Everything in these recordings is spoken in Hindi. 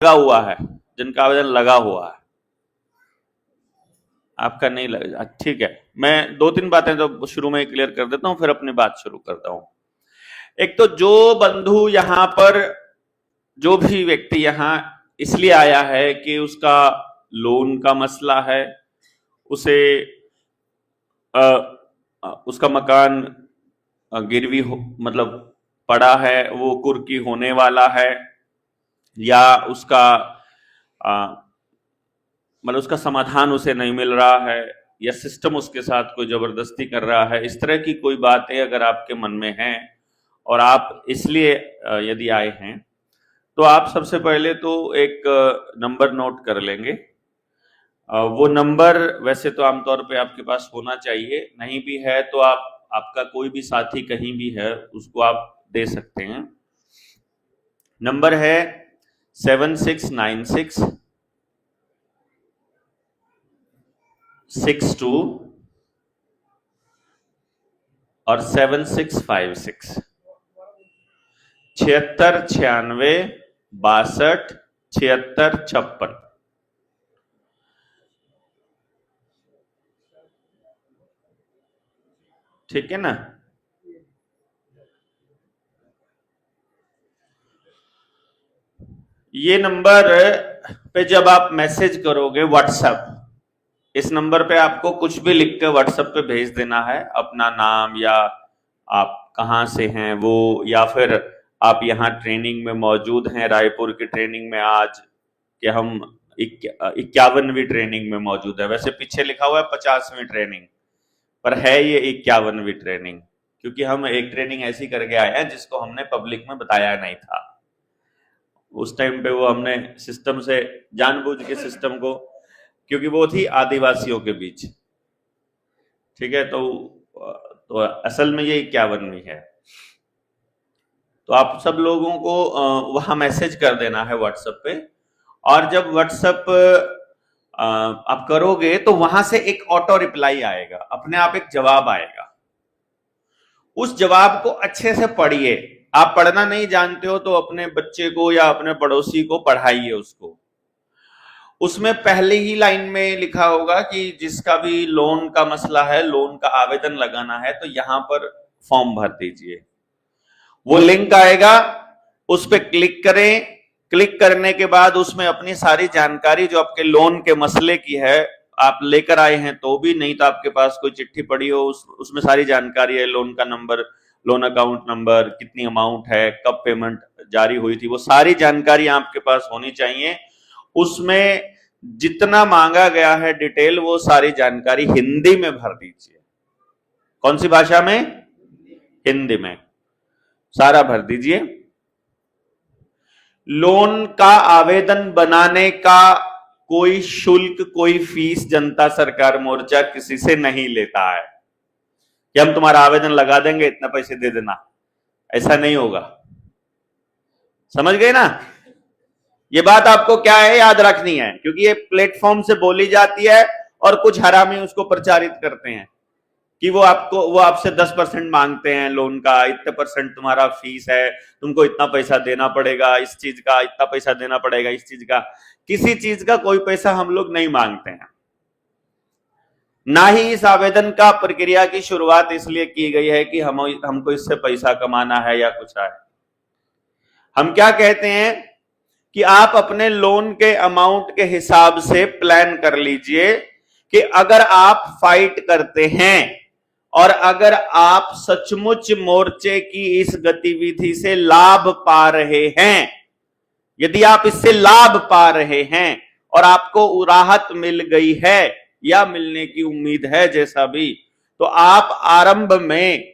लगा हुआ है, जिनका आवेदन लगा हुआ है, आपका नहीं लगा, ठीक है। मैं 2-3 बातें तो शुरू में क्लियर कर देता हूं, फिर अपनी बात शुरू करता हूं। एक तो जो बंधु यहां पर, जो भी व्यक्ति यहां इसलिए आया है कि उसका लोन का मसला है, उसे उसका मकान गिरवी मतलब पड़ा है, वो कुर्की होने वाला है, या उसका मतलब उसका समाधान उसे नहीं मिल रहा है, या सिस्टम उसके साथ कोई जबरदस्ती कर रहा है, इस तरह की कोई बातें अगर आपके मन में हैं और आप इसलिए यदि आए हैं, तो आप सबसे पहले तो एक नंबर नोट कर लेंगे। वो नंबर वैसे तो आमतौर पे आपके पास होना चाहिए, नहीं भी है तो आपका कोई भी साथी कहीं भी है उसको आप दे सकते हैं। नंबर है 7696 62 और 7656 76 96 62 76 56। ठीक है ना? ये नंबर पे जब आप मैसेज करोगे व्हाट्सएप, इस नंबर पे आपको कुछ भी लिख के व्हाट्सएप पे भेज देना है, अपना नाम या आप कहाँ से हैं वो, या फिर आप यहाँ ट्रेनिंग में मौजूद हैं, रायपुर की ट्रेनिंग में आज कि हम 51वीं ट्रेनिंग में मौजूद है। वैसे पीछे लिखा हुआ है 50वीं ट्रेनिंग, पर है ये 51वीं ट्रेनिंग, क्योंकि हम एक ट्रेनिंग ऐसी करके आए हैं जिसको हमने पब्लिक में बताया नहीं था। उस टाइम पे वो हमने सिस्टम से जानबूझ के सिस्टम को, क्योंकि वो थी आदिवासियों के बीच, ठीक है, तो असल में ये 51वीं है। तो आप सब लोगों को वहां मैसेज कर देना है व्हाट्सएप पे, और जब व्हाट्सएप आप करोगे तो वहां से एक ऑटो रिप्लाई आएगा, अपने आप एक जवाब आएगा। उस जवाब को अच्छे से पढ़िए। आप पढ़ना नहीं जानते हो तो अपने बच्चे को या अपने पड़ोसी को पढ़ाइए उसको। उसमें पहले ही लाइन में लिखा होगा कि जिसका भी लोन का मसला है, लोन का आवेदन लगाना है, तो यहां पर फॉर्म भर दीजिए। वो लिंक आएगा, उस पर क्लिक करें। क्लिक करने के बाद उसमें अपनी सारी जानकारी जो आपके लोन के मसले की है आप लेकर आए हैं तो भी, नहीं तो आपके पास कोई चिट्ठी पड़ी हो उसमें सारी जानकारी है, लोन का नंबर, लोन अकाउंट नंबर, कितनी अमाउंट है, कब पेमेंट जारी हुई थी, वो सारी जानकारी आपके पास होनी चाहिए। उसमें जितना मांगा गया है डिटेल, वो सारी जानकारी हिंदी में भर दीजिए। कौन सी भाषा में? हिंदी में सारा भर दीजिए। लोन का आवेदन बनाने का कोई शुल्क, कोई फीस जनता सरकार मोर्चा किसी से नहीं लेता है कि हम तुम्हारा आवेदन लगा देंगे, इतना पैसे दे देना, ऐसा नहीं होगा। समझ गए ना? ये बात आपको क्या है, याद रखनी है, क्योंकि ये प्लेटफॉर्म से बोली जाती है और कुछ हरामी उसको प्रचारित करते हैं कि वो आपसे 10% मांगते हैं लोन का, इतने परसेंट तुम्हारा फीस है, तुमको इतना पैसा देना पड़ेगा, इस चीज का इतना पैसा देना पड़ेगा, इस चीज का। किसी चीज का कोई पैसा हम लोग नहीं मांगते हैं, ना ही इस आवेदन का प्रक्रिया की शुरुआत इसलिए की गई है कि हमको इससे पैसा कमाना है या कुछ है। हम क्या कहते हैं कि आप अपने लोन के अमाउंट के हिसाब से प्लान कर लीजिए कि अगर आप फाइट करते हैं और अगर आप सचमुच मोर्चे की इस गतिविधि से लाभ पा रहे हैं, यदि आप इससे लाभ पा रहे हैं और आपको राहत मिल गई है या मिलने की उम्मीद है जैसा भी, तो आप आरंभ में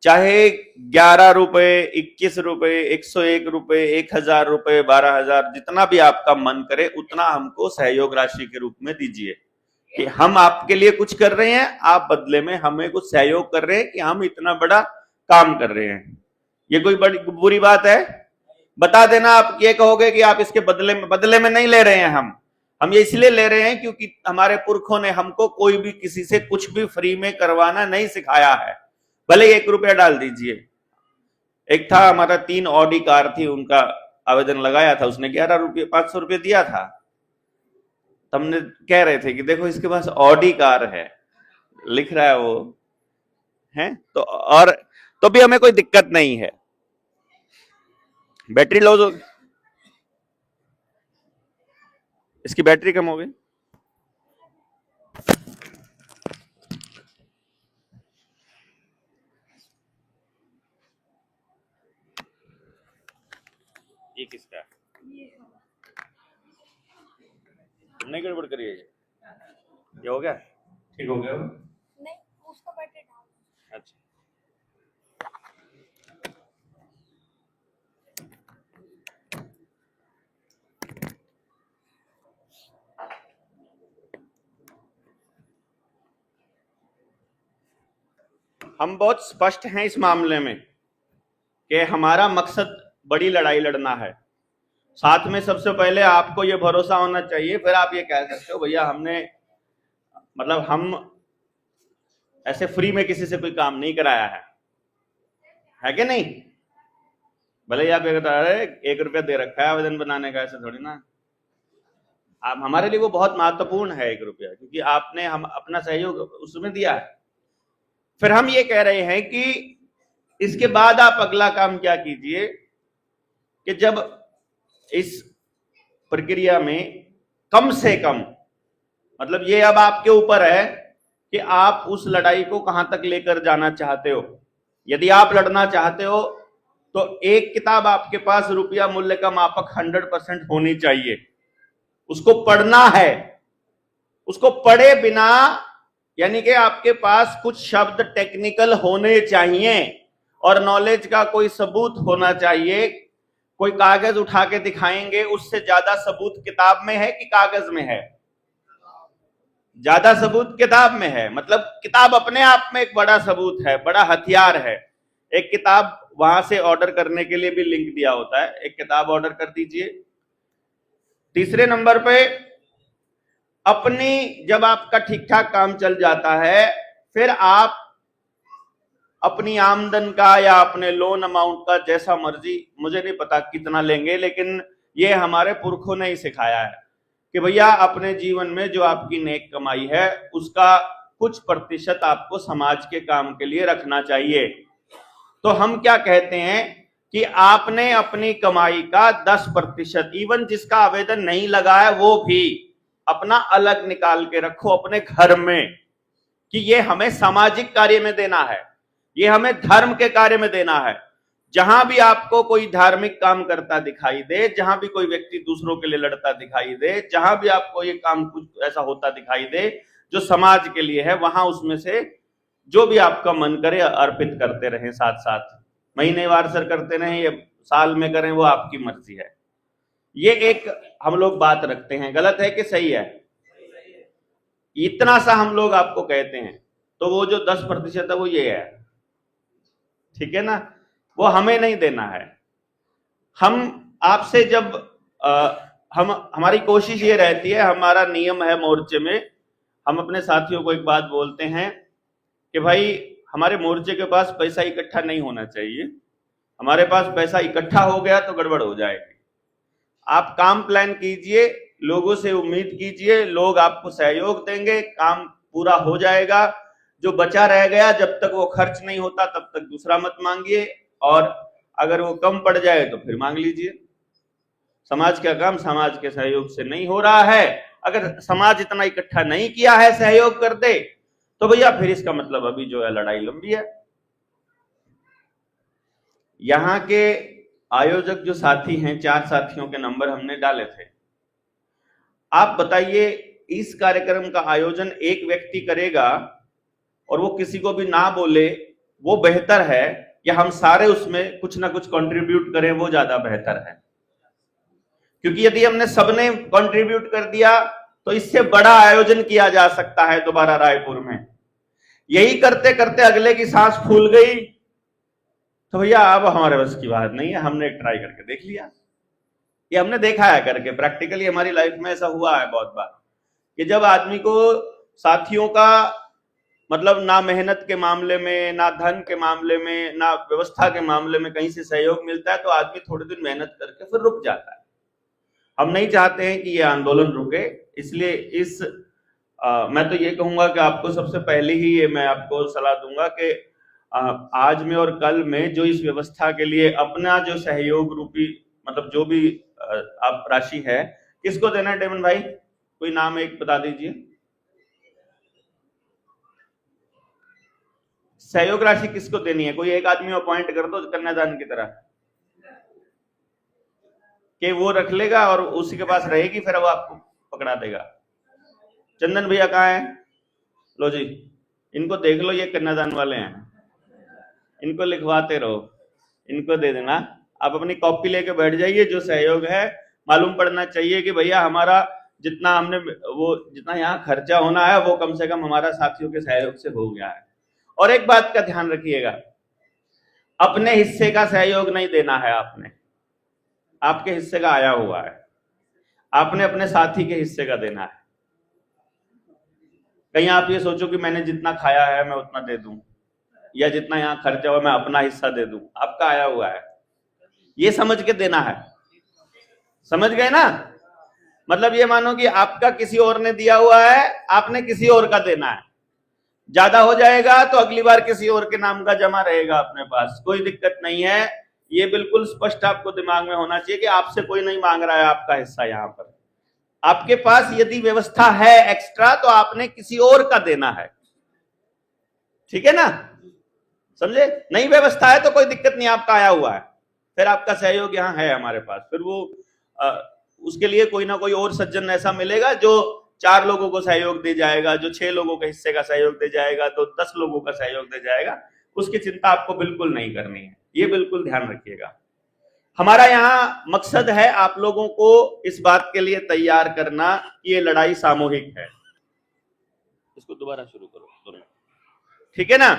चाहे 11 रुपए, 21 रुपए, 101 रुपए, 1000 रुपए, 12,000, जितना भी आपका मन करे उतना हमको सहयोग राशि के रूप में दीजिए कि हम आपके लिए कुछ कर रहे हैं, आप बदले में हमें कुछ सहयोग कर रहे हैं कि हम इतना बड़ा काम कर रहे हैं। ये कोई बड़ी बुरी बात है? बता देना। आप ये कहोगे कि आप इसके बदले में नहीं ले रहे हैं, हम ये इसलिए ले रहे हैं क्योंकि हमारे पुरखों ने हमको कोई भी किसी से कुछ भी फ्री में करवाना नहीं सिखाया है। भले 1 रुपया डाल दीजिए। एक था हमारा 3 ऑडी कार थी, उनका आवेदन लगाया था उसने 500 रुपये दिया था। हमने कह रहे थे कि देखो इसके पास ऑडी कार है, लिख रहा है वो है तो भी हमें कोई दिक्कत नहीं है। बैटरी लॉस हो, इसकी बैटरी कम हो गई। ये किसका है? तुमने गड़बड़ करी है? ये हो गया, ठीक हो गया? नहीं, उसका बैटरी डाउन। अच्छा, हम बहुत स्पष्ट हैं इस मामले में कि हमारा मकसद बड़ी लड़ाई लड़ना है। साथ में सबसे पहले आपको ये भरोसा होना चाहिए, फिर आप ये कह सकते हो भैया हमने मतलब हम ऐसे फ्री में किसी से कोई काम नहीं कराया है कि नहीं? भले ही आप ये बता रहे 1 रुपया दे रखा है आवेदन बनाने का, ऐसे थोड़ी ना। आप हमारे लिए वो बहुत महत्वपूर्ण है 1 रुपया, क्योंकि आपने हम अपना सहयोग उसमें दिया है। फिर हम ये कह रहे हैं कि इसके बाद आप अगला काम क्या कीजिए कि जब इस प्रक्रिया में कम से कम, मतलब ये अब आपके ऊपर है कि आप उस लड़ाई को कहां तक लेकर जाना चाहते हो। यदि आप लड़ना चाहते हो तो एक किताब आपके पास रुपया मूल्य का मापक 100% होनी चाहिए, उसको पढ़ना है। उसको पढ़े बिना, यानी कि आपके पास कुछ शब्द टेक्निकल होने चाहिए और नॉलेज का कोई सबूत होना चाहिए। कोई कागज उठा के दिखाएंगे, उससे ज्यादा सबूत किताब में है कि कागज में है? ज्यादा सबूत किताब में है। मतलब किताब अपने आप में एक बड़ा सबूत है, बड़ा हथियार है। एक किताब वहां से ऑर्डर करने के लिए भी लिंक दिया होता है, एक किताब ऑर्डर कर दीजिए। तीसरे नंबर पे अपनी, जब आपका ठीक ठाक काम चल जाता है, फिर आप अपनी आमदन का या अपने लोन अमाउंट का जैसा मर्जी, मुझे नहीं पता कितना लेंगे, लेकिन ये हमारे पुरखों ने ही सिखाया है कि भैया अपने जीवन में जो आपकी नेक कमाई है उसका कुछ प्रतिशत आपको समाज के काम के लिए रखना चाहिए। तो हम क्या कहते हैं कि आपने अपनी कमाई का 10%, इवन जिसका आवेदन नहीं लगा है वो भी अपना अलग निकाल के रखो अपने घर में, कि ये हमें सामाजिक कार्य में देना है, ये हमें धर्म के कार्य में देना है। जहां भी आपको कोई धार्मिक काम करता दिखाई दे, जहां भी कोई व्यक्ति दूसरों के लिए लड़ता दिखाई दे, जहां भी आपको ये काम कुछ ऐसा होता दिखाई दे जो समाज के लिए है, वहां उसमें से जो भी आपका मन करे अर्पित करते रहें। साथ साथ महीनेवार सर करते रहें या साल में करें, वो आपकी मर्जी है। ये एक हम लोग बात रखते हैं, गलत है कि सही है? इतना सा हम लोग आपको कहते हैं, तो वो जो 10% है वो ये है, ठीक है ना? वो हमें नहीं देना है। हम आपसे जब हमारी कोशिश ये रहती है, हमारा नियम है मोर्चे में, हम अपने साथियों को एक बात बोलते हैं कि भाई हमारे मोर्चे के पास पैसा इकट्ठा नहीं होना चाहिए। हमारे पास पैसा इकट्ठा हो गया तो गड़बड़ हो जाएगी। आप काम प्लान कीजिए, लोगों से उम्मीद कीजिए, लोग आपको सहयोग देंगे, काम पूरा हो जाएगा। जो बचा रह गया, जब तक वो खर्च नहीं होता तब तक दूसरा मत मांगिए, और अगर वो कम पड़ जाए तो फिर मांग लीजिए। समाज का काम समाज के सहयोग से नहीं हो रहा है। अगर समाज इतना इकट्ठा नहीं किया है सहयोग कर दे, तो भैया फिर इसका मतलब अभी जो है लड़ाई लंबी है। यहां के आयोजक जो साथी हैं, 4 साथियों के नंबर हमने डाले थे। आप बताइए, इस कार्यक्रम का आयोजन एक व्यक्ति करेगा और वो किसी को भी ना बोले, वो बेहतर है, या हम सारे उसमें कुछ ना कुछ कंट्रीब्यूट करें, वो ज्यादा बेहतर है? क्योंकि यदि हमने सबने कंट्रीब्यूट कर दिया तो इससे बड़ा आयोजन किया जा सकता है दोबारा रायपुर में। यही करते करते अगले की सांस फूल गई तो भैया अब हमारे बस की बात नहीं है। हमने ट्राई करके देख लिया, ये हमने देखा है करके, प्रैक्टिकली हमारी लाइफ में ऐसा हुआ है बहुत बार कि जब आदमी को साथियों का मतलब ना मेहनत के मामले में, ना धन के मामले में, ना व्यवस्था के मामले में कहीं से सहयोग मिलता है तो आदमी थोड़े दिन मेहनत करके फिर रुक जाता है। हम नहीं चाहते हैं कि ये आंदोलन रुके, इसलिए मैं तो ये कहूंगा कि आपको सबसे पहले ही ये मैं आपको सलाह दूंगा कि आज में और कल में जो इस व्यवस्था के लिए अपना जो सहयोग रूपी मतलब जो भी आप राशि है, किसको देना है डेमन भाई? कोई नाम एक बता दीजिए। सहयोग राशि किसको देनी है? कोई एक आदमी अपॉइंट कर दो कन्यादान की तरह कि वो रख लेगा और उसी के पास रहेगी, फिर वो आपको पकड़ा देगा। चंदन भैया कहाँ है? लो जी, इनको देख लो, ये कन्यादान वाले हैं, इनको लिखवाते रहो, इनको दे देना। आप अपनी कॉपी लेके बैठ जाइए। जो सहयोग है मालूम पड़ना चाहिए कि भैया हमारा जितना हमने वो जितना यहाँ खर्चा होना है वो कम से कम हमारा साथियों के सहयोग से हो गया है। और एक बात का ध्यान रखिएगा, अपने हिस्से का सहयोग नहीं देना है आपने, आपके हिस्से का आया हुआ है, आपने अपने साथी के हिस्से का देना है। कहीं आप ये सोचो कि मैंने जितना खाया है मैं उतना दे दूं, या जितना यहाँ खर्चा हुआ मैं अपना हिस्सा दे दूं। आपका आया हुआ है, ये समझ के देना है। समझ गए ना? मतलब ये मानो कि आपका किसी और ने दिया हुआ है, आपने किसी और का देना है। ज्यादा हो जाएगा तो अगली बार किसी और के नाम का जमा रहेगा अपने पास, कोई दिक्कत नहीं है। ये बिल्कुल स्पष्ट आपको दिमाग में होना चाहिए कि आपसे कोई नहीं मांग रहा है आपका हिस्सा। यहाँ पर आपके पास यदि व्यवस्था है एक्स्ट्रा तो आपने किसी और का देना है, ठीक है ना? समझे? नई व्यवस्था है तो कोई दिक्कत नहीं, आपका आया हुआ है, फिर आपका सहयोग यहाँ है हमारे पास। फिर वो उसके लिए कोई ना कोई और सज्जन ऐसा मिलेगा जो 4 लोगों को सहयोग दे जाएगा, जो 6 लोगों के हिस्से का सहयोग दे जाएगा, तो 10 लोगों का सहयोग दे जाएगा। उसकी चिंता आपको बिल्कुल नहीं करनी है, ये बिल्कुल ध्यान रखिएगा। हमारा यहाँ मकसद है आप लोगों को इस बात के लिए तैयार करना कि ये लड़ाई सामूहिक है। इसको दोबारा शुरू करो, ठीक है ना?